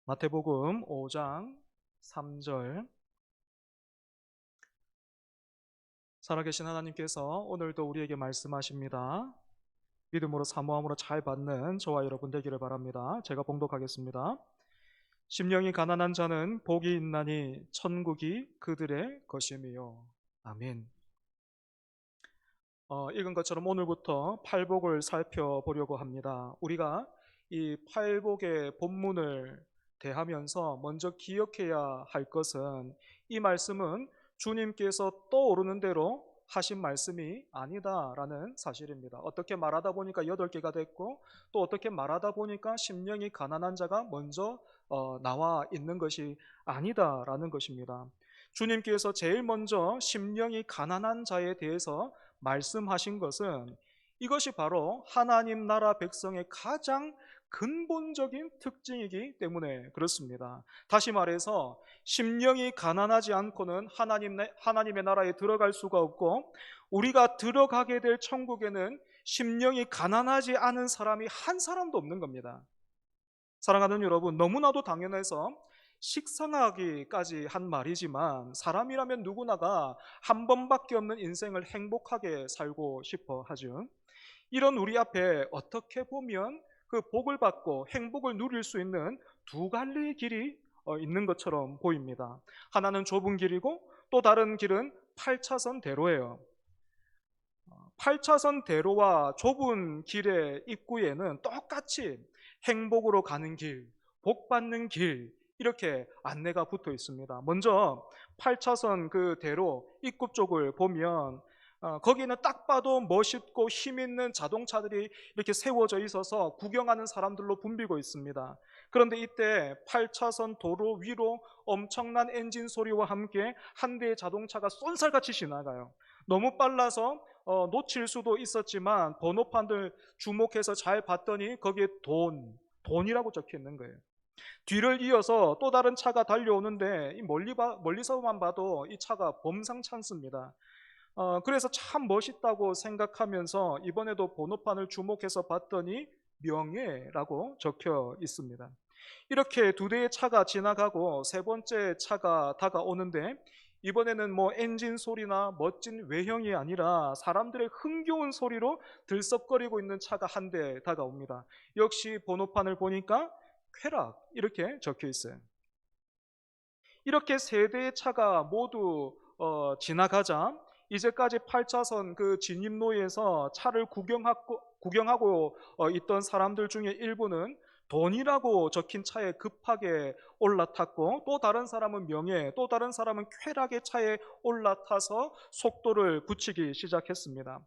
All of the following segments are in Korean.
마태복음 5장 3절. 살아계신 하나님께서 오늘도 우리에게 말씀하십니다. 믿음으로 사모함으로 잘 받는 저와 여러분 되기를 바랍니다. 제가 봉독하겠습니다. 심령이 가난한 자는 복이 있나니 천국이 그들의 것임이요. 아멘. 읽은 것처럼 오늘부터 팔복을 살펴보려고 합니다. 우리가 이 팔복의 본문을 대하면서 먼저 기억해야 할 것은, 이 말씀은 주님께서 떠오르는 대로 하신 말씀이 아니다라는 사실입니다. 어떻게 말하다 보니까 8개가 됐고, 또 어떻게 말하다 보니까 심령이 가난한 자가 먼저 나와 있는 것이 아니다라는 것입니다. 주님께서 제일 먼저 심령이 가난한 자에 대해서 말씀하신 것은, 이것이 바로 하나님 나라 백성의 가장 근본적인 특징이기 때문에 그렇습니다. 다시 말해서 심령이 가난하지 않고는 하나님의 나라에 들어갈 수가 없고, 우리가 들어가게 될 천국에는 심령이 가난하지 않은 사람이 한 사람도 없는 겁니다. 사랑하는 여러분, 너무나도 당연해서 식상하기까지 한 말이지만, 사람이라면 누구나가 한 번밖에 없는 인생을 행복하게 살고 싶어 하죠. 이런 우리 앞에 어떻게 보면 그 복을 받고 행복을 누릴 수 있는 두 갈래의 길이 있는 것처럼 보입니다. 하나는 좁은 길이고, 또 다른 길은 8차선 대로예요. 8차선 대로와 좁은 길의 입구에는 똑같이 행복으로 가는 길, 복 받는 길, 이렇게 안내가 붙어 있습니다. 먼저 8차선 그 대로 입구 쪽을 보면, 거기는 딱 봐도 멋있고 힘 있는 자동차들이 이렇게 세워져 있어서 구경하는 사람들로 붐비고 있습니다. 그런데 이때 8차선 도로 위로 엄청난 엔진 소리와 함께 한 대의 자동차가 쏜살같이 지나가요. 너무 빨라서 놓칠 수도 있었지만, 번호판들 주목해서 잘 봤더니 거기에 돈이라고 적혀 있는 거예요. 뒤를 이어서 또 다른 차가 달려오는데, 멀리서만 봐도 이 차가 범상찮습니다. 그래서 참 멋있다고 생각하면서 이번에도 번호판을 주목해서 봤더니 명예라고 적혀 있습니다. 이렇게 두 대의 차가 지나가고 세 번째 차가 다가오는데, 이번에는 엔진 소리나 멋진 외형이 아니라 사람들의 흥겨운 소리로 들썩거리고 있는 차가 한 대 다가옵니다. 역시 번호판을 보니까 쾌락, 이렇게 적혀 있어요. 이렇게 세 대의 차가 모두 지나가자, 이제까지 8차선 그 진입로에서 차를 구경하고 있던 사람들 중에 일부는 돈이라고 적힌 차에 급하게 올라탔고, 또 다른 사람은 명예, 또 다른 사람은 쾌락의 차에 올라타서 속도를 붙이기 시작했습니다.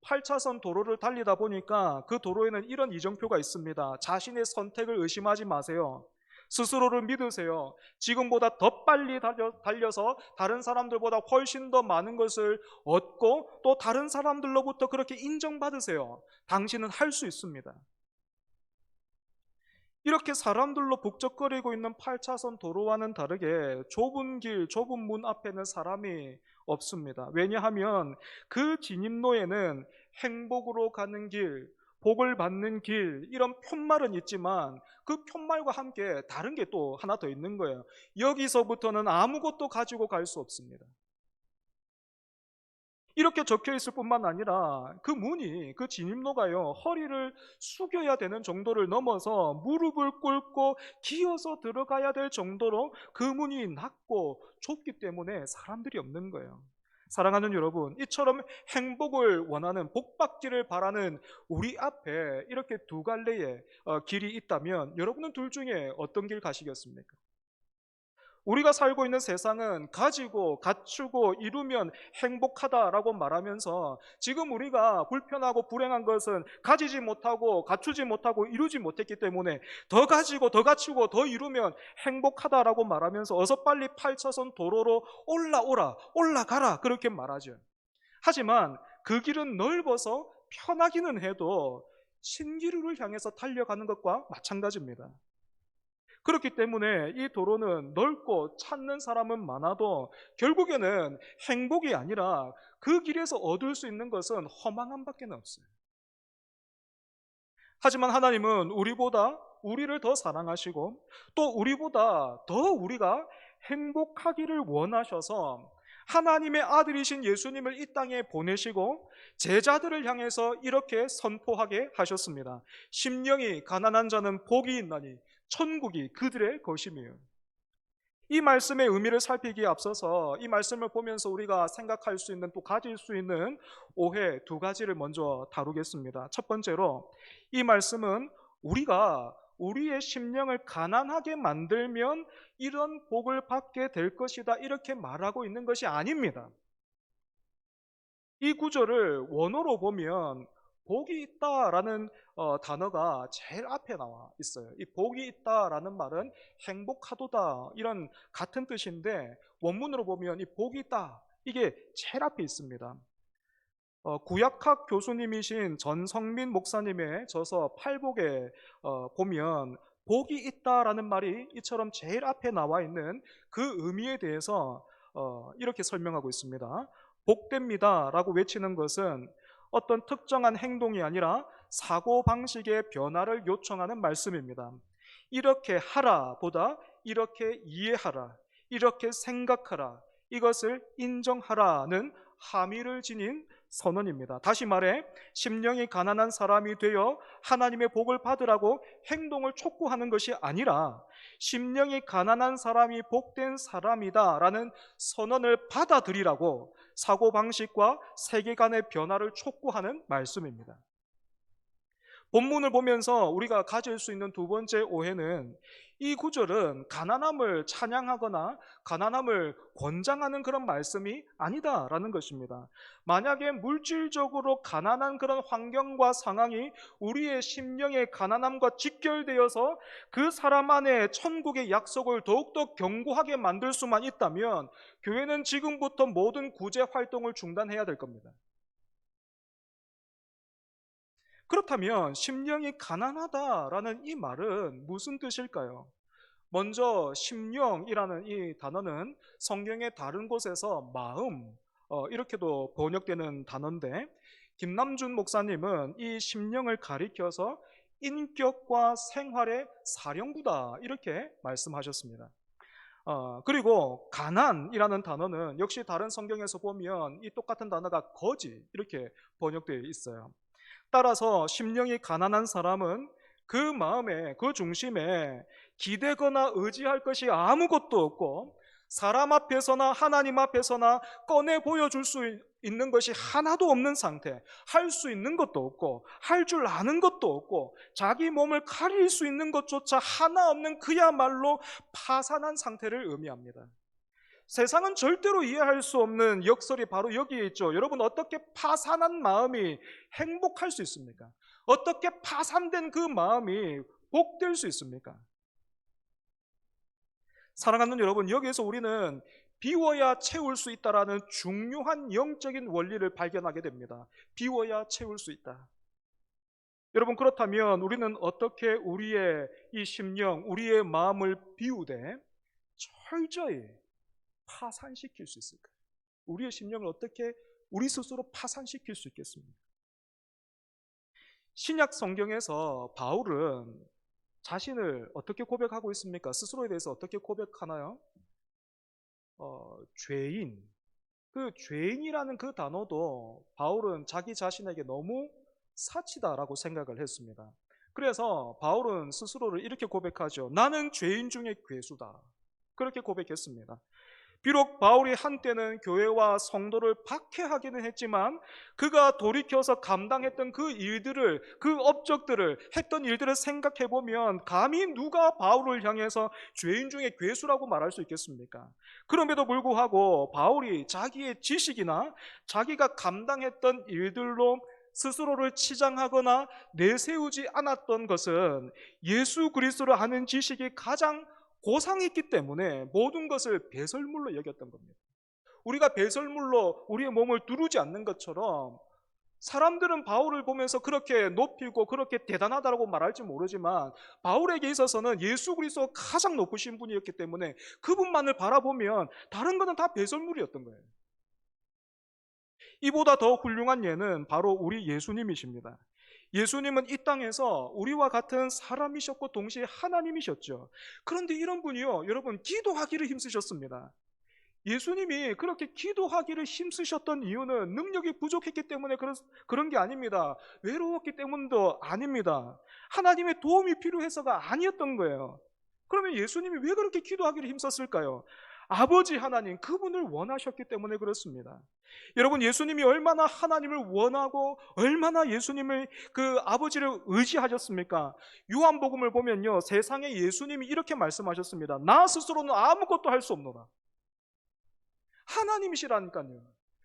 8차선 도로를 달리다 보니까 그 도로에는 이런 이정표가 있습니다. 자신의 선택을 의심하지 마세요. 스스로를 믿으세요. 지금보다 더 빨리 달려서 다른 사람들보다 훨씬 더 많은 것을 얻고, 또 다른 사람들로부터 그렇게 인정받으세요. 당신은 할 수 있습니다. 이렇게 사람들로 북적거리고 있는 8차선 도로와는 다르게 좁은 길, 좁은 문 앞에는 사람이 없습니다. 왜냐하면 그 진입로에는 행복으로 가는 길, 복을 받는 길, 이런 푯말은 있지만, 그 푯말과 함께 다른 게 또 하나 더 있는 거예요. 여기서부터는 아무것도 가지고 갈 수 없습니다. 이렇게 적혀 있을 뿐만 아니라 그 문이, 그 진입로가요, 허리를 숙여야 되는 정도를 넘어서 무릎을 꿇고 기어서 들어가야 될 정도로 그 문이 낮고 좁기 때문에 사람들이 없는 거예요. 사랑하는 여러분, 이처럼 행복을 원하는, 복받기를 바라는 우리 앞에 이렇게 두 갈래의 길이 있다면, 여러분은 둘 중에 어떤 길 가시겠습니까? 우리가 살고 있는 세상은 가지고 갖추고 이루면 행복하다라고 말하면서, 지금 우리가 불편하고 불행한 것은 가지지 못하고 갖추지 못하고 이루지 못했기 때문에 더 가지고 더 갖추고 더 이루면 행복하다라고 말하면서 어서 빨리 8차선 도로로 올라가라, 그렇게 말하죠. 하지만 그 길은 넓어서 편하기는 해도 신기루를 향해서 달려가는 것과 마찬가지입니다. 그렇기 때문에 이 도로는 넓고 찾는 사람은 많아도 결국에는 행복이 아니라 그 길에서 얻을 수 있는 것은 허망함밖에 없어요. 하지만 하나님은 우리보다 우리를 더 사랑하시고 또 우리보다 더 우리가 행복하기를 원하셔서 하나님의 아들이신 예수님을 이 땅에 보내시고 제자들을 향해서 이렇게 선포하게 하셨습니다. 심령이 가난한 자는 복이 있나니 천국이 그들의 것임이에요. 이 말씀의 의미를 살피기에 앞서서 이 말씀을 보면서 우리가 생각할 수 있는, 또 가질 수 있는 오해 두 가지를 먼저 다루겠습니다. 첫 번째로, 이 말씀은 우리가 우리의 심령을 가난하게 만들면 이런 복을 받게 될 것이다, 이렇게 말하고 있는 것이 아닙니다. 이 구절을 원어로 보면 복이 있다라는 단어가 제일 앞에 나와 있어요. 이 복이 있다라는 말은 행복하도다, 이런 같은 뜻인데 원문으로 보면 이 복이 있다, 이게 제일 앞에 있습니다. 구약학 교수님이신 전성민 목사님의 저서 팔복에 보면 복이 있다라는 말이 이처럼 제일 앞에 나와 있는 그 의미에 대해서 이렇게 설명하고 있습니다. 복됩니다 라고 외치는 것은 어떤 특정한 행동이 아니라 사고방식의 변화를 요청하는 말씀입니다. 이렇게 하라 보다 이렇게 이해하라, 이렇게 생각하라, 이것을 인정하라는 함의를 지닌 선언입니다. 다시 말해, 심령이 가난한 사람이 되어 하나님의 복을 받으라고 행동을 촉구하는 것이 아니라 심령이 가난한 사람이 복된 사람이다 라는 선언을 받아들이라고 사고방식과 세계관의 변화를 촉구하는 말씀입니다. 본문을 보면서 우리가 가질 수 있는 두 번째 오해는, 이 구절은 가난함을 찬양하거나 가난함을 권장하는 그런 말씀이 아니다라는 것입니다. 만약에 물질적으로 가난한 그런 환경과 상황이 우리의 심령의 가난함과 직결되어서 그 사람 안에 천국의 약속을 더욱더 견고하게 만들 수만 있다면 교회는 지금부터 모든 구제 활동을 중단해야 될 겁니다. 그렇다면 심령이 가난하다라는 이 말은 무슨 뜻일까요? 먼저 심령이라는 이 단어는 성경의 다른 곳에서 마음, 이렇게도 번역되는 단어인데, 김남준 목사님은 이 심령을 가리켜서 인격과 생활의 사령부다, 이렇게 말씀하셨습니다. 그리고 가난이라는 단어는 역시 다른 성경에서 보면 이 똑같은 단어가 거지, 이렇게 번역되어 있어요. 따라서 심령이 가난한 사람은 그 마음에, 그 중심에 기대거나 의지할 것이 아무것도 없고, 사람 앞에서나 하나님 앞에서나 꺼내 보여줄 수 있는 것이 하나도 없는 상태, 할 수 있는 것도 없고 할 줄 아는 것도 없고 자기 몸을 가릴 수 있는 것조차 하나 없는 그야말로 파산한 상태를 의미합니다. 세상은 절대로 이해할 수 없는 역설이 바로 여기에 있죠. 여러분, 어떻게 파산한 마음이 행복할 수 있습니까? 어떻게 파산된 그 마음이 복될 수 있습니까? 사랑하는 여러분, 여기에서 우리는 비워야 채울 수 있다라는 중요한 영적인 원리를 발견하게 됩니다. 비워야 채울 수 있다. 여러분, 그렇다면 우리는 어떻게 우리의 이 심령, 우리의 마음을 비우되 철저히 파산시킬 수 있을까? 우리의 심령을 어떻게 우리 스스로 파산시킬 수 있겠습니까? 신약 성경에서 바울은 자신을 어떻게 고백하고 있습니까? 스스로에 대해서 어떻게 고백하나요? 죄인. 그 죄인이라는 그 단어도 바울은 자기 자신에게 너무 사치다라고 생각을 했습니다. 그래서 바울은 스스로를 이렇게 고백하죠. 나는 죄인 중에 괴수다. 그렇게 고백했습니다. 비록 바울이 한때는 교회와 성도를 박해하기는 했지만 그가 돌이켜서 감당했던 그 일들을, 그 업적들을, 했던 일들을 생각해 보면 감히 누가 바울을 향해서 죄인 중에 괴수라고 말할 수 있겠습니까? 그럼에도 불구하고 바울이 자기의 지식이나 자기가 감당했던 일들로 스스로를 치장하거나 내세우지 않았던 것은 예수 그리스도를 아는 지식이 가장 고상이 있기 때문에 모든 것을 배설물로 여겼던 겁니다. 우리가 배설물로 우리의 몸을 두르지 않는 것처럼 사람들은 바울을 보면서 그렇게 높이고 그렇게 대단하다고 말할지 모르지만 바울에게 있어서는 예수 그리스도가 가장 높으신 분이었기 때문에 그분만을 바라보면 다른 것은 다 배설물이었던 거예요. 이보다 더 훌륭한 예는 바로 우리 예수님이십니다. 예수님은 이 땅에서 우리와 같은 사람이셨고 동시에 하나님이셨죠. 그런데 이런 분이요, 여러분, 기도하기를 힘쓰셨습니다. 예수님이 그렇게 기도하기를 힘쓰셨던 이유는 능력이 부족했기 때문에 그런 게 아닙니다. 외로웠기 때문도 아닙니다. 하나님의 도움이 필요해서가 아니었던 거예요. 그러면 예수님이 왜 그렇게 기도하기를 힘썼을까요? 아버지 하나님, 그분을 원하셨기 때문에 그렇습니다. 여러분, 예수님이 얼마나 하나님을 원하고 얼마나 예수님을 그 아버지를 의지하셨습니까? 요한복음을 보면요, 세상에 예수님이 이렇게 말씀하셨습니다. 나 스스로는 아무것도 할 수 없노라. 하나님이시라니까요.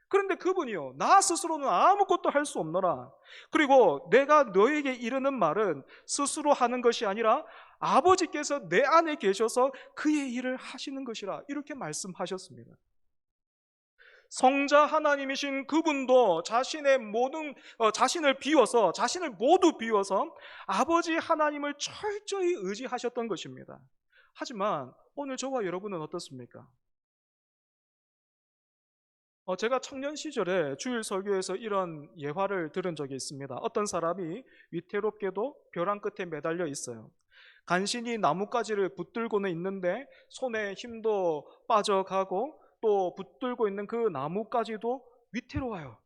그런데 그분이요, 나 스스로는 아무것도 할 수 없노라. 그리고 내가 너에게 이르는 말은 스스로 하는 것이 아니라 아버지께서 내 안에 계셔서 그의 일을 하시는 것이라, 이렇게 말씀하셨습니다. 성자 하나님이신 그분도 자신을 모두 비워서 아버지 하나님을 철저히 의지하셨던 것입니다. 하지만 오늘 저와 여러분은 어떻습니까? 제가 청년 시절에 주일 설교에서 이런 예화를 들은 적이 있습니다. 어떤 사람이 위태롭게도 벼랑 끝에 매달려 있어요. 간신히 나뭇가지를 붙들고는 있는데 손에 힘도 빠져가고 또 붙들고 있는 그 나뭇가지도 위태로워요.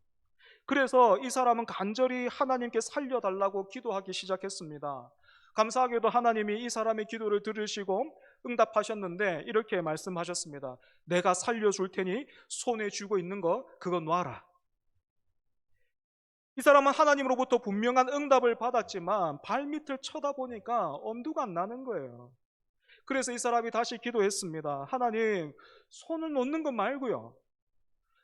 그래서 이 사람은 간절히 하나님께 살려달라고 기도하기 시작했습니다. 감사하게도 하나님이 이 사람의 기도를 들으시고 응답하셨는데 이렇게 말씀하셨습니다. 내가 살려줄 테니 손에 쥐고 있는 거 그거 놔라. 이 사람은 하나님으로부터 분명한 응답을 받았지만 발밑을 쳐다보니까 엄두가 안 나는 거예요. 그래서 이 사람이 다시 기도했습니다. 하나님, 손을 놓는 것 말고요,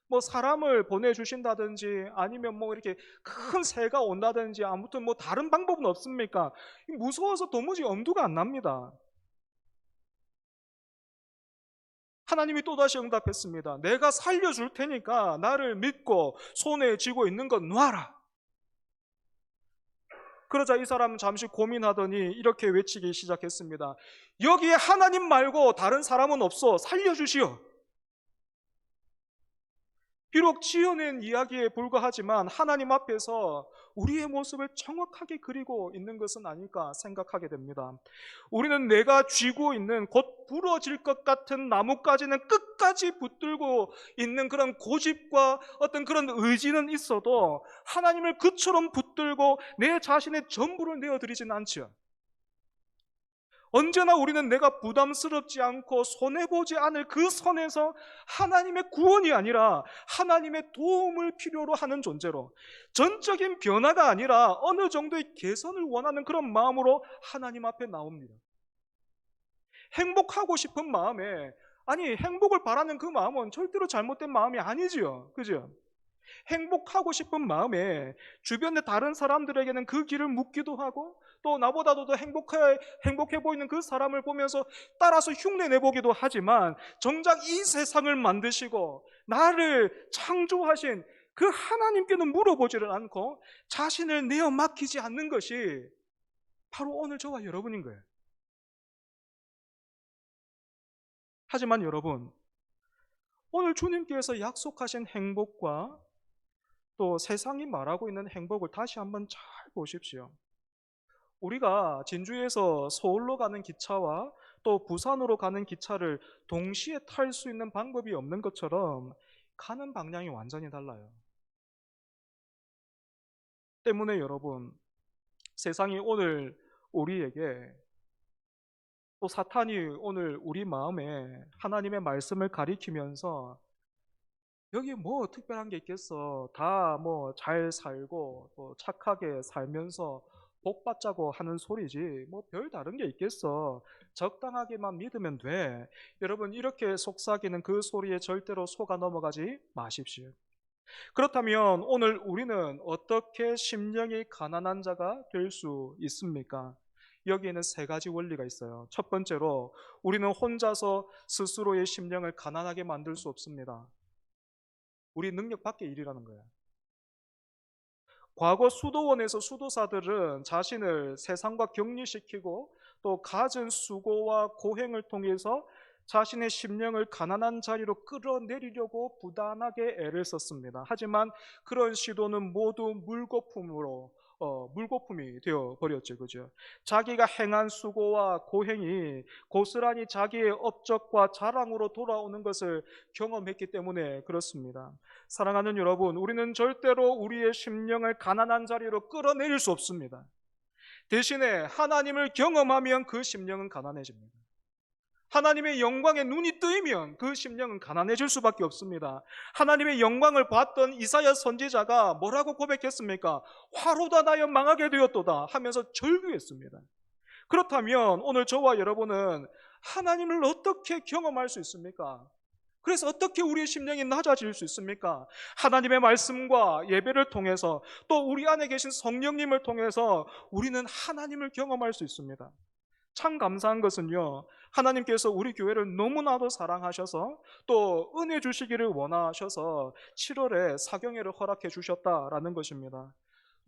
뭐 사람을 보내주신다든지 아니면 뭐 이렇게 큰 새가 온다든지 아무튼 뭐 다른 방법은 없습니까? 무서워서 도무지 엄두가 안 납니다. 하나님이 또다시 응답했습니다. 내가 살려줄 테니까 나를 믿고 손에 쥐고 있는 건 놔라. 그러자 이 사람은 잠시 고민하더니 이렇게 외치기 시작했습니다. 여기에 하나님 말고 다른 사람은 없어. 살려주시오. 비록 지어낸 이야기에 불과하지만 하나님 앞에서 우리의 모습을 정확하게 그리고 있는 것은 아닐까 생각하게 됩니다. 우리는 내가 쥐고 있는 곧 부러질 것 같은 나뭇가지는 끝까지 붙들고 있는 그런 고집과 어떤 그런 의지는 있어도 하나님을 그처럼 붙들고 내 자신의 전부를 내어드리진 않죠. 언제나 우리는 내가 부담스럽지 않고 손해보지 않을 그 선에서 하나님의 구원이 아니라 하나님의 도움을 필요로 하는 존재로, 전적인 변화가 아니라 어느 정도의 개선을 원하는 그런 마음으로 하나님 앞에 나옵니다. 행복하고 싶은 마음에, 아니 행복을 바라는 그 마음은 절대로 잘못된 마음이 아니지요. 그죠? 행복하고 싶은 마음에 주변의 다른 사람들에게는 그 길을 묻기도 하고 또 나보다도 더 행복해 보이는 그 사람을 보면서 따라서 흉내 내보기도 하지만 정작 이 세상을 만드시고 나를 창조하신 그 하나님께는 물어보지를 않고 자신을 내어 맡기지 않는 것이 바로 오늘 저와 여러분인 거예요. 하지만 여러분, 오늘 주님께서 약속하신 행복과 또 세상이 말하고 있는 행복을 다시 한번 잘 보십시오. 우리가 진주에서 서울로 가는 기차와 또 부산으로 가는 기차를 동시에 탈 수 있는 방법이 없는 것처럼 가는 방향이 완전히 달라요. 때문에 여러분, 세상이 오늘 우리에게, 또 사탄이 오늘 우리 마음에 하나님의 말씀을 가리키면서 여기 뭐 특별한 게 있겠어, 다 뭐 잘 살고 또 착하게 살면서 복 받자고 하는 소리지 뭐 별 다른 게 있겠어, 적당하게만 믿으면 돼. 여러분, 이렇게 속삭이는 그 소리에 절대로 속아 넘어가지 마십시오. 그렇다면 오늘 우리는 어떻게 심령이 가난한 자가 될 수 있습니까? 여기에는 세 가지 원리가 있어요. 첫 번째로, 우리는 혼자서 스스로의 심령을 가난하게 만들 수 없습니다. 우리 능력 밖의 일이라는 거예요. 과거 수도원에서 수도사들은 자신을 세상과 격리시키고 또 갖은 수고와 고행을 통해서 자신의 심령을 가난한 자리로 끌어내리려고 부단하게 애를 썼습니다. 하지만 그런 시도는 모두 물거품으로 물거품이 되어 버렸죠. 그죠? 자기가 행한 수고와 고행이 고스란히 자기의 업적과 자랑으로 돌아오는 것을 경험했기 때문에 그렇습니다. 사랑하는 여러분, 우리는 절대로 우리의 심령을 가난한 자리로 끌어내릴 수 없습니다. 대신에 하나님을 경험하면 그 심령은 가난해집니다. 하나님의 영광에 눈이 뜨이면 그 심령은 가난해질 수밖에 없습니다. 하나님의 영광을 봤던 이사야 선지자가 뭐라고 고백했습니까? 화로다 나여 망하게 되었도다 하면서 절규했습니다. 그렇다면 오늘 저와 여러분은 하나님을 어떻게 경험할 수 있습니까? 그래서 어떻게 우리의 심령이 낮아질 수 있습니까? 하나님의 말씀과 예배를 통해서 또 우리 안에 계신 성령님을 통해서 우리는 하나님을 경험할 수 있습니다. 참 감사한 것은요, 하나님께서 우리 교회를 너무나도 사랑하셔서 또 은혜 주시기를 원하셔서 7월에 사경회를 허락해 주셨다라는 것입니다.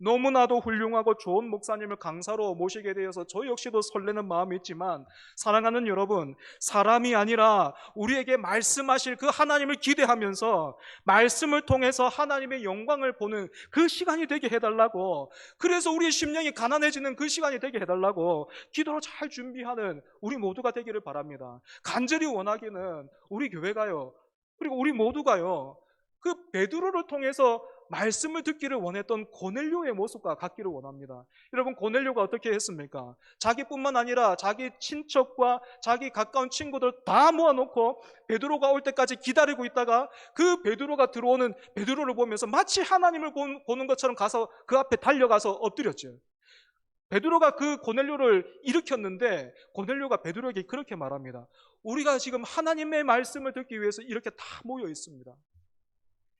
너무나도 훌륭하고 좋은 목사님을 강사로 모시게 되어서 저 역시도 설레는 마음이 있지만, 사랑하는 여러분, 사람이 아니라 우리에게 말씀하실 그 하나님을 기대하면서 말씀을 통해서 하나님의 영광을 보는 그 시간이 되게 해달라고, 그래서 우리 심령이 가난해지는 그 시간이 되게 해달라고 기도로 잘 준비하는 우리 모두가 되기를 바랍니다. 간절히 원하기는 우리 교회가요, 그리고 우리 모두가요, 그 베드로를 통해서 말씀을 듣기를 원했던 고넬료의 모습과 같기를 원합니다. 여러분, 고넬료가 어떻게 했습니까? 자기뿐만 아니라 자기 친척과 자기 가까운 친구들 다 모아놓고 베드로가 올 때까지 기다리고 있다가 그 베드로가 들어오는 베드로를 보면서 마치 하나님을 보는 것처럼 가서 그 앞에 달려가서 엎드렸죠. 베드로가 그 고넬료를 일으켰는데 고넬료가 베드로에게 그렇게 말합니다. 우리가 지금 하나님의 말씀을 듣기 위해서 이렇게 다 모여 있습니다.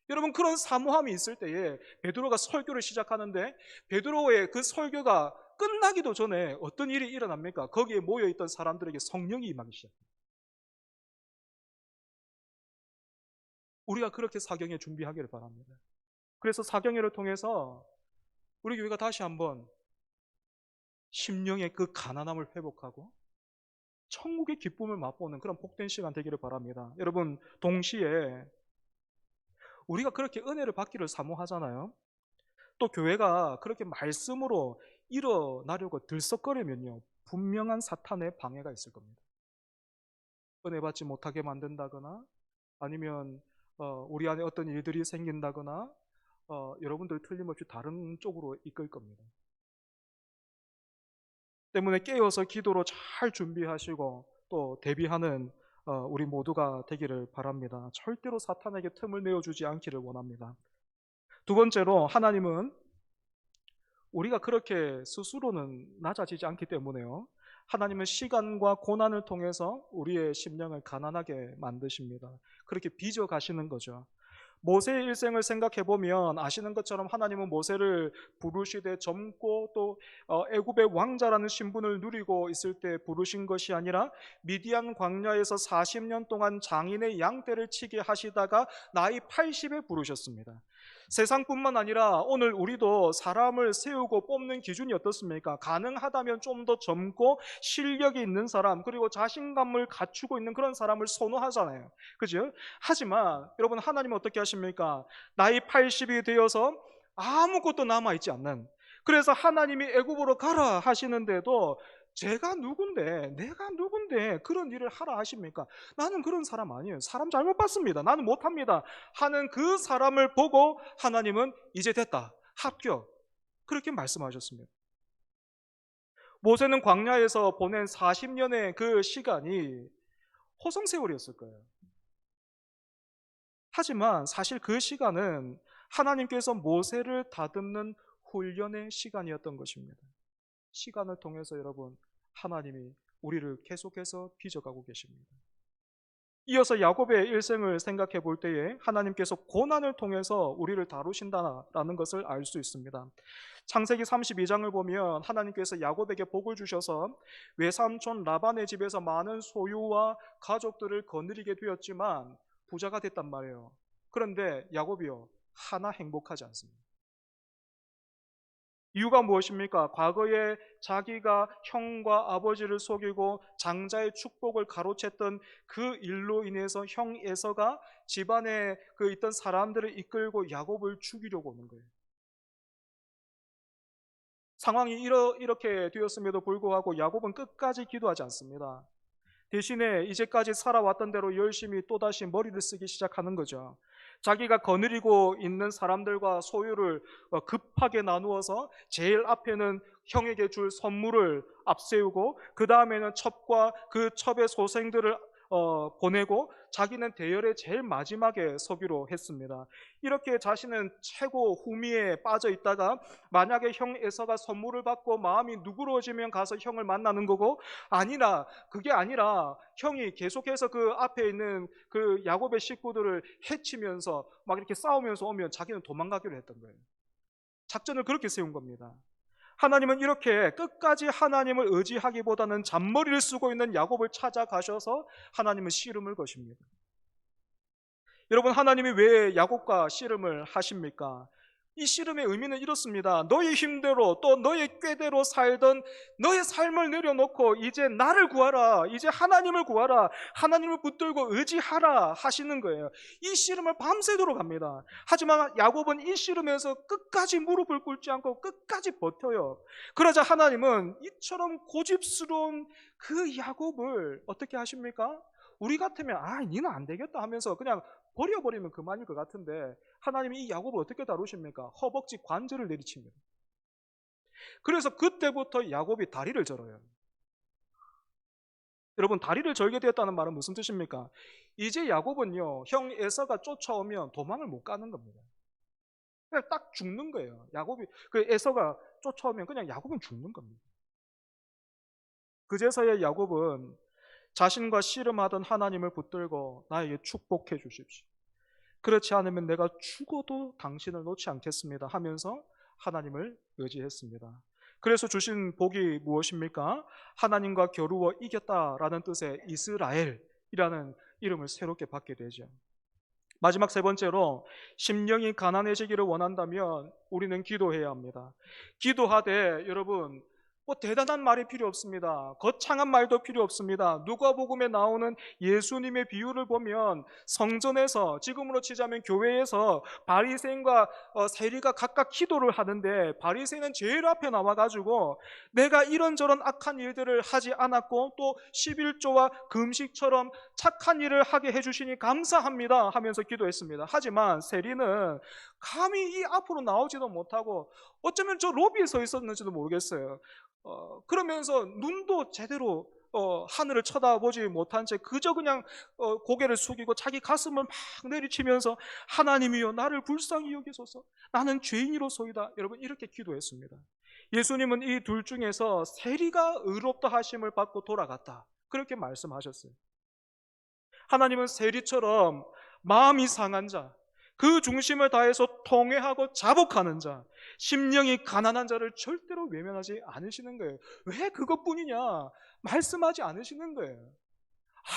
여러분, 그런 사모함이 있을 때에 베드로가 설교를 시작하는데 베드로의 그 설교가 끝나기도 전에 어떤 일이 일어납니까? 거기에 모여있던 사람들에게 성령이 임하기 시작합니다. 우리가 그렇게 사경회 준비하기를 바랍니다. 그래서 사경회를 통해서 우리 교회가 다시 한번 심령의 그 가난함을 회복하고 천국의 기쁨을 맛보는 그런 복된 시간 되기를 바랍니다. 여러분, 동시에 우리가 그렇게 은혜를 받기를 사모하잖아요. 또 교회가 그렇게 말씀으로 일어나려고 들썩거리면요, 분명한 사탄의 방해가 있을 겁니다. 은혜 받지 못하게 만든다거나 아니면 우리 안에 어떤 일들이 생긴다거나 여러분들 틀림없이 다른 쪽으로 이끌 겁니다. 때문에 깨어서 기도로 잘 준비하시고 또 대비하는 우리 모두가 되기를 바랍니다. 절대로 사탄에게 틈을 내어주지 않기를 원합니다. 두 번째로, 하나님은 우리가 그렇게 스스로는 낮아지지 않기 때문에요, 하나님은 시간과 고난을 통해서 우리의 심령을 가난하게 만드십니다. 그렇게 빚어 가시는 거죠. 모세의 일생을 생각해 보면 아시는 것처럼 하나님은 모세를 부르시되 젊고 또 애굽의 왕자라는 신분을 누리고 있을 때 부르신 것이 아니라 미디안 광야에서 40년 동안 장인의 양떼를 치게 하시다가 나이 80에 부르셨습니다. 세상뿐만 아니라 오늘 우리도 사람을 세우고 뽑는 기준이 어떻습니까? 가능하다면 좀 더 젊고 실력이 있는 사람, 그리고 자신감을 갖추고 있는 그런 사람을 선호하잖아요. 그죠? 하지만 여러분, 하나님은 어떻게 하십니까? 나이 80이 되어서 아무것도 남아있지 않는, 그래서 하나님이 애굽으로 가라 하시는데도 제가 누군데, 내가 누군데 그런 일을 하라 하십니까? 나는 그런 사람 아니에요. 사람 잘못 봤습니다. 나는 못합니다 하는 그 사람을 보고 하나님은 이제 됐다, 합격, 그렇게 말씀하셨습니다. 모세는 광야에서 보낸 40년의 그 시간이 호성세월이었을 거예요. 하지만 사실 그 시간은 하나님께서 모세를 다듬는 훈련의 시간이었던 것입니다. 시간을 통해서 여러분, 하나님이 우리를 계속해서 빚어가고 계십니다. 이어서 야곱의 일생을 생각해 볼 때에 하나님께서 고난을 통해서 우리를 다루신다라는 것을 알 수 있습니다. 창세기 32장을 보면 하나님께서 야곱에게 복을 주셔서 외삼촌 라반의 집에서 많은 소유와 가족들을 거느리게 되었지만 부자가 됐단 말이에요. 그런데 야곱이요, 하나 행복하지 않습니다. 이유가 무엇입니까? 과거에 자기가 형과 아버지를 속이고 장자의 축복을 가로챘던 그 일로 인해서 형 에서가 집안에 그 있던 사람들을 이끌고 야곱을 죽이려고 오는 거예요. 상황이 이렇게 되었음에도 불구하고 야곱은 끝까지 기도하지 않습니다. 대신에 이제까지 살아왔던 대로 열심히 또다시 머리를 쓰기 시작하는 거죠. 자기가 거느리고 있는 사람들과 소유를 급하게 나누어서 제일 앞에는 형에게 줄 선물을 앞세우고, 그 다음에는 첩과 그 첩의 소생들을 보내고, 자기는 대열의 제일 마지막에 서기로 했습니다. 이렇게 자신은 최고 후미에 빠져 있다가 만약에 형 에서가 선물을 받고 마음이 누그러지면 가서 형을 만나는 거고, 아니라 그게 아니라 형이 계속해서 그 앞에 있는 그 야곱의 식구들을 해치면서 막 이렇게 싸우면서 오면 자기는 도망가기로 했던 거예요. 작전을 그렇게 세운 겁니다. 하나님은 이렇게 끝까지 하나님을 의지하기보다는 잔머리를 쓰고 있는 야곱을 찾아가셔서 하나님은 씨름을 거십니다. 여러분, 하나님이 왜 야곱과 씨름을 하십니까? 이 씨름의 의미는 이렇습니다. 너의 힘대로 또 너의 꾀대로 살던 너의 삶을 내려놓고 이제 나를 구하라, 이제 하나님을 구하라, 하나님을 붙들고 의지하라 하시는 거예요. 이 씨름을 밤새도록 합니다. 하지만 야곱은 이 씨름에서 끝까지 무릎을 꿇지 않고 끝까지 버텨요. 그러자 하나님은 이처럼 고집스러운 그 야곱을 어떻게 하십니까? 우리 같으면 니는 안 되겠다 하면서 그냥 버려버리면 그만일 것 같은데, 하나님이 이 야곱을 어떻게 다루십니까? 허벅지 관절을 내리칩니다. 그래서 그때부터 야곱이 다리를 절어요. 여러분, 다리를 절게 되었다는 말은 무슨 뜻입니까? 이제 야곱은요, 형 에서가 쫓아오면 도망을 못 가는 겁니다. 그냥 딱 죽는 거예요. 야곱이, 그 에서가 쫓아오면 그냥 야곱은 죽는 겁니다. 그제서야 야곱은 자신과 씨름하던 하나님을 붙들고 나에게 축복해 주십시오, 그렇지 않으면 내가 죽어도 당신을 놓지 않겠습니다 하면서 하나님을 의지했습니다. 그래서 주신 복이 무엇입니까? 하나님과 겨루어 이겼다라는 뜻의 이스라엘이라는 이름을 새롭게 받게 되죠. 마지막 세 번째로, 심령이 가난해지기를 원한다면 우리는 기도해야 합니다. 기도하되 여러분, 대단한 말이 필요 없습니다. 거창한 말도 필요 없습니다. 누가복음에 나오는 예수님의 비유를 보면 성전에서, 지금으로 치자면 교회에서 바리새인과 세리가 각각 기도를 하는데, 바리새인은 제일 앞에 나와가지고 내가 이런저런 악한 일들을 하지 않았고 또 11조와 금식처럼 착한 일을 하게 해주시니 감사합니다 하면서 기도했습니다. 하지만 세리는 감히 이 앞으로 나오지도 못하고 어쩌면 저 로비에 서 있었는지도 모르겠어요. 그러면서 눈도 제대로 하늘을 쳐다보지 못한 채 그저 그냥 고개를 숙이고 자기 가슴을 막 내리치면서 하나님이여 나를 불쌍히 여기소서, 나는 죄인이로소이다, 여러분 이렇게 기도했습니다. 예수님은 이 둘 중에서 세리가 의롭다 하심을 받고 돌아갔다, 그렇게 말씀하셨어요. 하나님은 세리처럼 마음이 상한 자, 그 중심을 다해서 통회하고 자복하는 자, 심령이 가난한 자를 절대로 외면하지 않으시는 거예요. 왜 그것뿐이냐? 말씀하지 않으시는 거예요.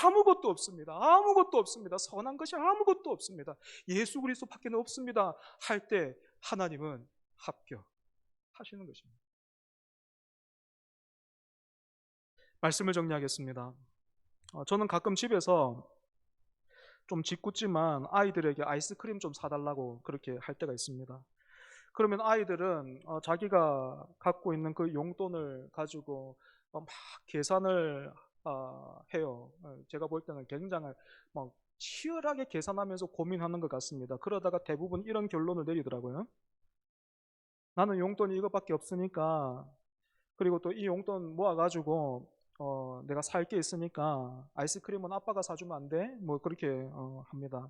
아무것도 없습니다. 아무것도 없습니다. 선한 것이 아무것도 없습니다. 예수 그리스도밖에 없습니다 할 때 하나님은 합격하시는 것입니다. 말씀을 정리하겠습니다. 저는 가끔 집에서 좀 짓궂지만 아이들에게 아이스크림 좀 사달라고 그렇게 할 때가 있습니다. 그러면 아이들은 자기가 갖고 있는 그 용돈을 가지고 막 계산을 해요. 제가 볼 때는 굉장히 막 치열하게 계산하면서 고민하는 것 같습니다. 그러다가 대부분 이런 결론을 내리더라고요. 나는 용돈이 이것밖에 없으니까, 그리고 또 이 용돈 모아가지고 내가 살 게 있으니까 아이스크림은 아빠가 사주면 안 돼? 뭐 그렇게 합니다.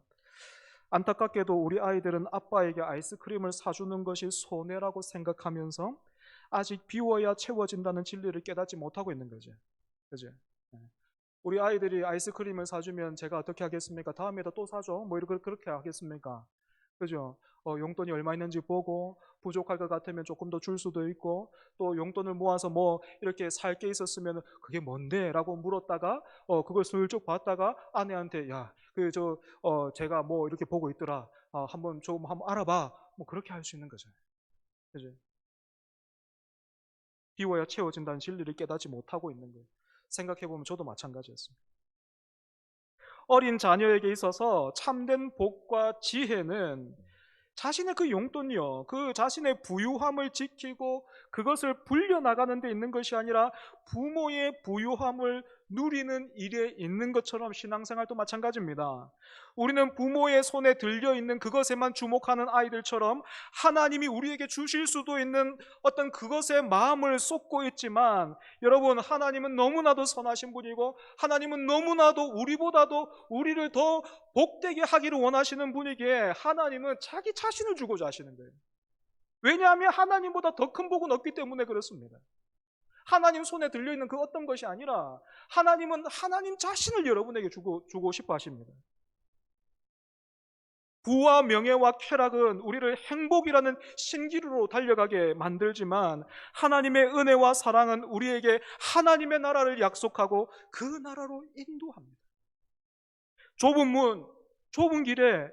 안타깝게도 우리 아이들은 아빠에게 아이스크림을 사주는 것이 손해라고 생각하면서 아직 비워야 채워진다는 진리를 깨닫지 못하고 있는 거죠. 그죠? 우리 아이들이 아이스크림을 사주면 제가 어떻게 하겠습니까? 다음에도 또 사줘? 뭐 이렇게 그렇게 하겠습니까? 그죠? 용돈이 얼마 있는지 보고 부족할 것 같으면 조금 더 줄 수도 있고, 또 용돈을 모아서 뭐 이렇게 살 게 있었으면 그게 뭔데? 라고 물었다가 그걸 슬쩍 봤다가 아내한테 제가 뭐 이렇게 보고 있더라, 한번 알아봐, 뭐 그렇게 할 수 있는 거죠. 그죠? 비워야 채워진다는 진리를 깨닫지 못하고 있는 거예요. 생각해보면 저도 마찬가지였습니다. 어린 자녀에게 있어서 참된 복과 지혜는 자신의 그 용돈이요, 그 자신의 부유함을 지키고 그것을 불려나가는 데 있는 것이 아니라 부모의 부유함을 누리는 일에 있는 것처럼 신앙생활도 마찬가지입니다. 우리는 부모의 손에 들려있는 그것에만 주목하는 아이들처럼 하나님이 우리에게 주실 수도 있는 어떤 그것에 마음을 쏟고 있지만, 여러분, 하나님은 너무나도 선하신 분이고 하나님은 너무나도 우리보다도 우리를 더 복되게 하기를 원하시는 분이기에 하나님은 자기 자신을 주고자 하시는 거예요. 왜냐하면 하나님보다 더 큰 복은 없기 때문에 그렇습니다. 하나님 손에 들려있는 그 어떤 것이 아니라 하나님은 하나님 자신을 여러분에게 주고 싶어 하십니다. 부와 명예와 쾌락은 우리를 행복이라는 신기루로 달려가게 만들지만, 하나님의 은혜와 사랑은 우리에게 하나님의 나라를 약속하고 그 나라로 인도합니다. 좁은 문, 좁은 길에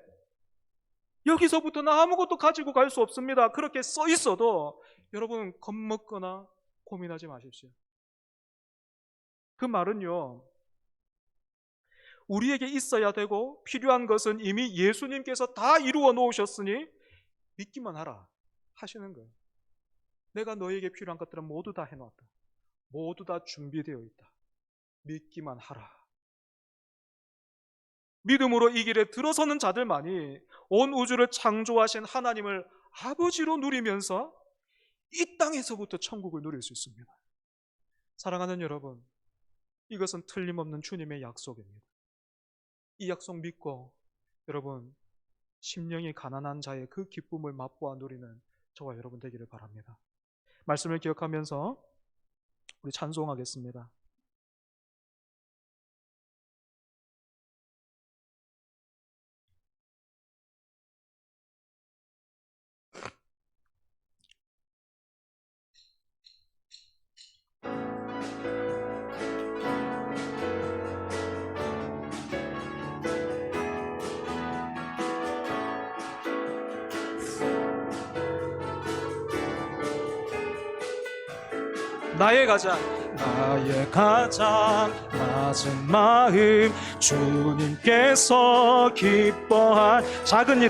여기서부터는 아무것도 가지고 갈 수 없습니다, 그렇게 써 있어도 여러분 겁먹거나 고민하지 마십시오. 그 말은요, 우리에게 있어야 되고 필요한 것은 이미 예수님께서 다 이루어 놓으셨으니 믿기만 하라 하시는 거예요. 내가 너에게 필요한 것들은 모두 다 해놨다. 모두 다 준비되어 있다. 믿기만 하라. 믿음으로 이 길에 들어서는 자들만이 온 우주를 창조하신 하나님을 아버지로 누리면서 이 땅에서부터 천국을 누릴 수 있습니다. 사랑하는 여러분, 이것은 틀림없는 주님의 약속입니다. 이 약속 믿고 여러분, 심령이 가난한 자의 그 기쁨을 맛보아 누리는 저와 여러분 되기를 바랍니다. 말씀을 기억하면서 우리 찬송하겠습니다. 나의 가장 낮은 마음, 주님께서 기뻐할 작은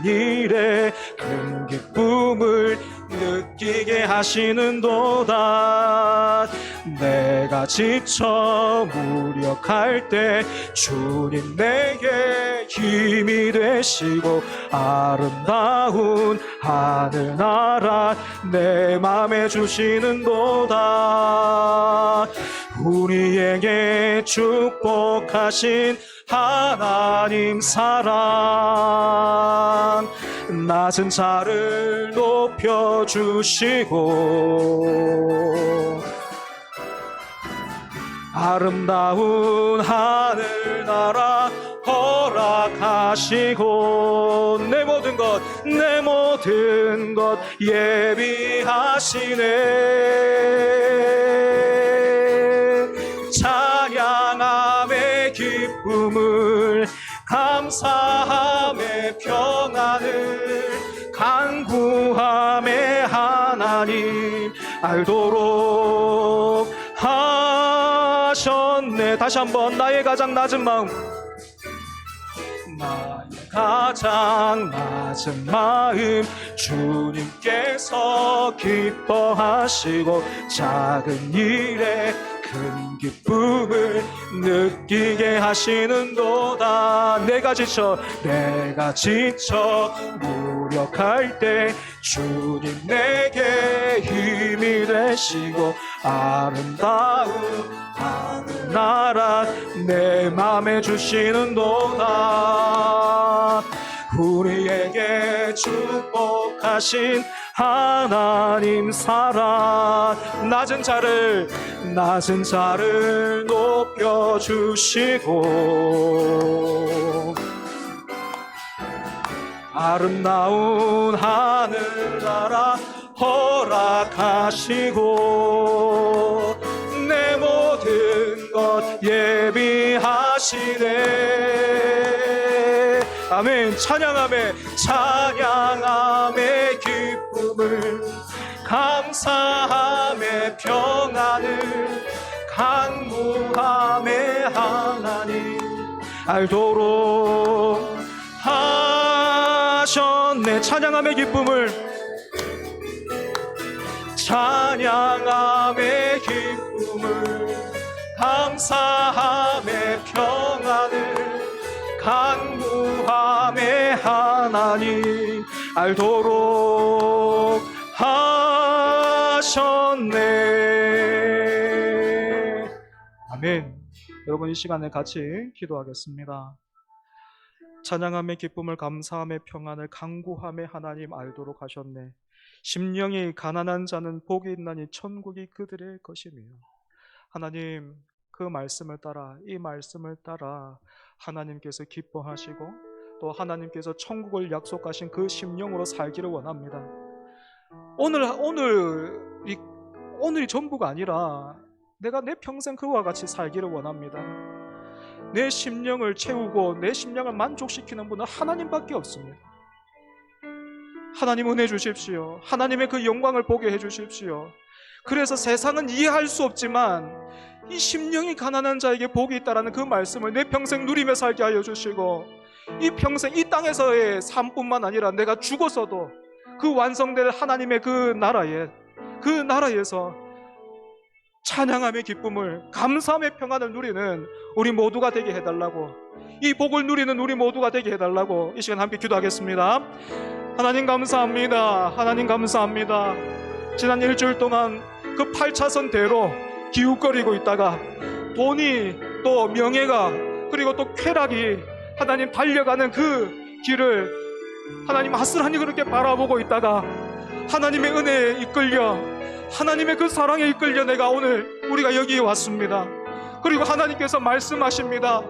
일에 큰 기쁨을 느끼게 하시는도다. 내가 지쳐 무력할 때 주님 내게 힘이 되시고 아름다운 하늘나라 내 맘에 주시는도다. 우리에게 축복하신 하나님 사랑, 낮은 자를 높여주시고 아름다운 하늘나라 허락하시고 내 모든 것 예비하시네. 찬양함의 기쁨을, 감사함의 평안을, 간구함의 하나님 알도록 하셨네. 다시 한번, 나의 가장 낮은 마음, 나의 가장 낮은 마음, 주님께서 기뻐하시고 작은 일에 큰 기쁨을 느끼게 하시는도다. 내가 지쳐 무력할 때 주님 내게 힘이 되시고 아름다운 하늘나라 내 맘에 주시는도다. 우리에게 축복하신 하나님 사랑, 낮은 자를 높여주시고 아름다운 하늘나라 허락하시고 내 모든 것 예비하시네. 아멘. 찬양함의 기쁨을, 감사함의 평안을, 간구함의 하나님 알도록 하셨네. 찬양함의 기쁨을, 찬양함의 기쁨을, 감사함의 평안을, 간구함의 하나님 알도록 하셨네. 아멘. 여러분, 이 시간에 같이 기도하겠습니다. 찬양함의 기쁨을, 감사함의 평안을, 간구함의 하나님 알도록 하셨네. 심령이 가난한 자는 복이 있나니 천국이 그들의 것이며. 하나님, 그 말씀을 따라, 이 말씀을 따라 하나님께서 기뻐하시고 또 하나님께서 천국을 약속하신 그 심령으로 살기를 원합니다. 오늘이 전부가 아니라 내가 내 평생 그와 같이 살기를 원합니다. 내 심령을 채우고 내 심령을 만족시키는 분은 하나님밖에 없습니다. 하나님 은혜 주십시오. 하나님의 그 영광을 보게 해주십시오. 그래서 세상은 이해할 수 없지만 이 심령이 가난한 자에게 복이 있다라는 그 말씀을 내 평생 누리며 살게 하여 주시고, 이 평생 이 땅에서의 삶뿐만 아니라 내가 죽어서도 그 완성될 하나님의 그 나라에서 찬양함의 기쁨을, 감사함의 평안을 누리는 우리 모두가 되게 해달라고, 이 복을 누리는 우리 모두가 되게 해달라고 이 시간 함께 기도하겠습니다. 하나님 감사합니다. 하나님 감사합니다. 지난 일주일 동안 그 8차선 대로 기웃거리고 있다가 돈이 또 명예가 그리고 또 쾌락이 하나님 달려가는 그 길을 하나님 아슬하니 그렇게 바라보고 있다가 하나님의 은혜에 이끌려, 하나님의 그 사랑에 이끌려 내가 오늘 우리가 여기에 왔습니다. 그리고 하나님께서 말씀하십니다.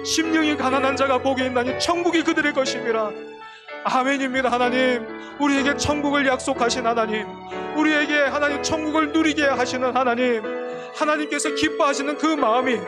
심령이 가난한 자가 복이 있나니 천국이 그들의 것임이라. 아멘입니다. 하나님, 우리에게 천국을 약속하신 하나님, 우리에게 하나님 천국을 누리게 하시는 하나님, 하나님께서 기뻐하시는 그 마음이,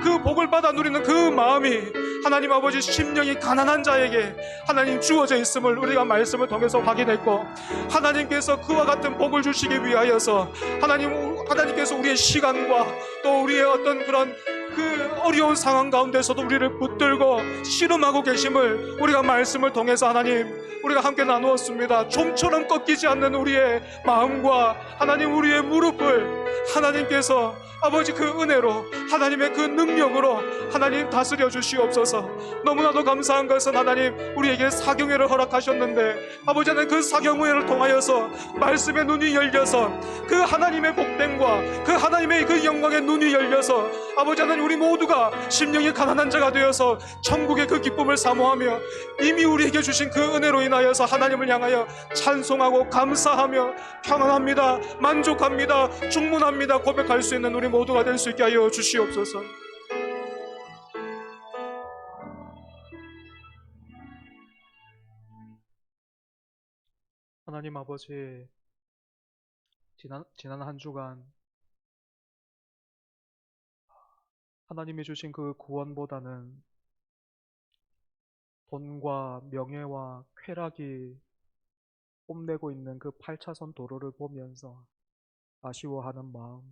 그 복을 받아 누리는 그 마음이 하나님 아버지 심령이 가난한 자에게 하나님 주어져 있음을 우리가 말씀을 통해서 확인했고, 하나님께서 그와 같은 복을 주시기 위하여서 하나님께서 우리의 시간과 또 우리의 어떤 그런 그 어려운 상황 가운데서도 우리를 붙들고 씨름하고 계심을 우리가 말씀을 통해서 하나님 우리가 함께 나누었습니다. 좀처럼 꺾이지 않는 우리의 마음과 하나님 우리의 무릎을 하나님께서 아버지 그 은혜로 하나님의 그 능력으로 하나님 다스려 주시옵소서. 너무나도 감사한 것은 하나님 우리에게 사경회를 허락하셨는데 아버지 하나님 그 사경회를 통하여서 말씀의 눈이 열려서 그 하나님의 복됨과 그 하나님의 그 영광의 눈이 열려서 아버지 하나님 우리 모두가 심령이 가난한 자가 되어서 천국의 그 기쁨을 사모하며 이미 우리에게 주신 그 은혜로 인하여서 하나님을 향하여 찬송하고 감사하며 평안합니다, 만족합니다, 충분합니다 고백할 수 있는 우리 모두가 될 수 있게 하여 주시옵소서. 하나님 아버지, 지난 한 주간 하나님이 주신 그 구원보다는 돈과 명예와 쾌락이 뽐내고 있는 그 8차선 도로를 보면서 아쉬워하는 마음,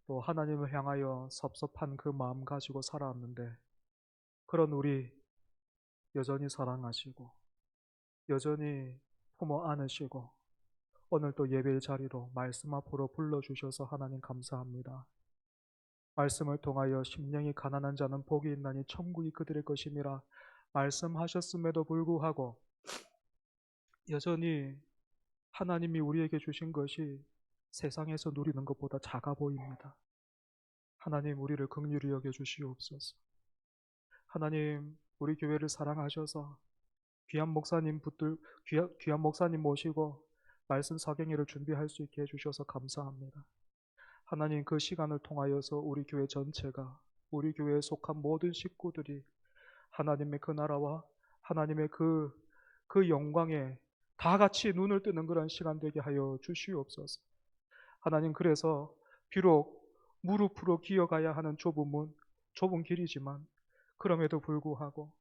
또 하나님을 향하여 섭섭한 그 마음 가지고 살아왔는데, 그런 우리 여전히 사랑하시고 여전히 품어 안으시고 오늘 또 예배의 자리로 말씀 앞으로 불러주셔서 하나님 감사합니다. 말씀을 통하여 심령이 가난한 자는 복이 있나니 천국이 그들의 것임이라 말씀하셨음에도 불구하고 여전히 하나님이 우리에게 주신 것이 세상에서 누리는 것보다 작아 보입니다. 하나님 우리를 긍휼히 여겨 주시옵소서. 하나님 우리 교회를 사랑하셔서 귀한 목사님 모시고 말씀 사경회를 준비할 수 있게 해주셔서 감사합니다. 하나님 그 시간을 통하여서 우리 교회 전체가, 우리 교회에 속한 모든 식구들이 하나님의 그 나라와 하나님의 그 영광에 다 같이 눈을 뜨는 그런 시간 되게 하여 주시옵소서. 하나님 그래서 비록 무릎으로 기어가야 하는 좁은 길이지만 그럼에도 불구하고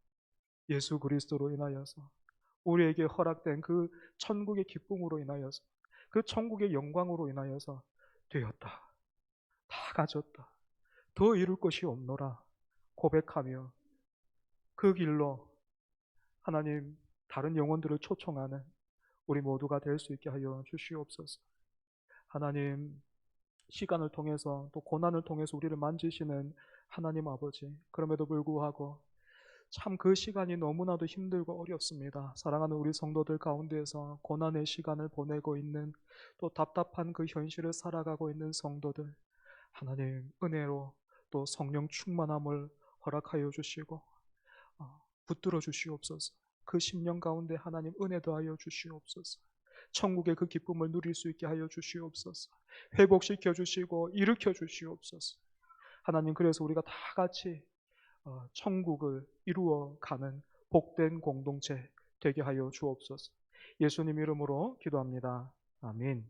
예수 그리스도로 인하여서 우리에게 허락된 그 천국의 기쁨으로 인하여서 그 천국의 영광으로 인하여서 되었다, 다 가졌다, 더 이룰 것이 없노라 고백하며 그 길로 하나님 다른 영혼들을 초청하는 우리 모두가 될 수 있게 하여 주시옵소서. 하나님, 시간을 통해서 또 고난을 통해서 우리를 만지시는 하나님 아버지, 그럼에도 불구하고 참 그 시간이 너무나도 힘들고 어렵습니다. 사랑하는 우리 성도들 가운데에서 고난의 시간을 보내고 있는, 또 답답한 그 현실을 살아가고 있는 성도들, 하나님 은혜로 또 성령 충만함을 허락하여 주시고 붙들어 주시옵소서. 그 심령 가운데 하나님 은혜 더하여 주시옵소서. 천국의 그 기쁨을 누릴 수 있게 하여 주시옵소서. 회복시켜 주시고 일으켜 주시옵소서. 하나님, 그래서 우리가 다 같이 천국을 이루어가는 복된 공동체 되게 하여 주옵소서. 예수님 이름으로 기도합니다. 아멘.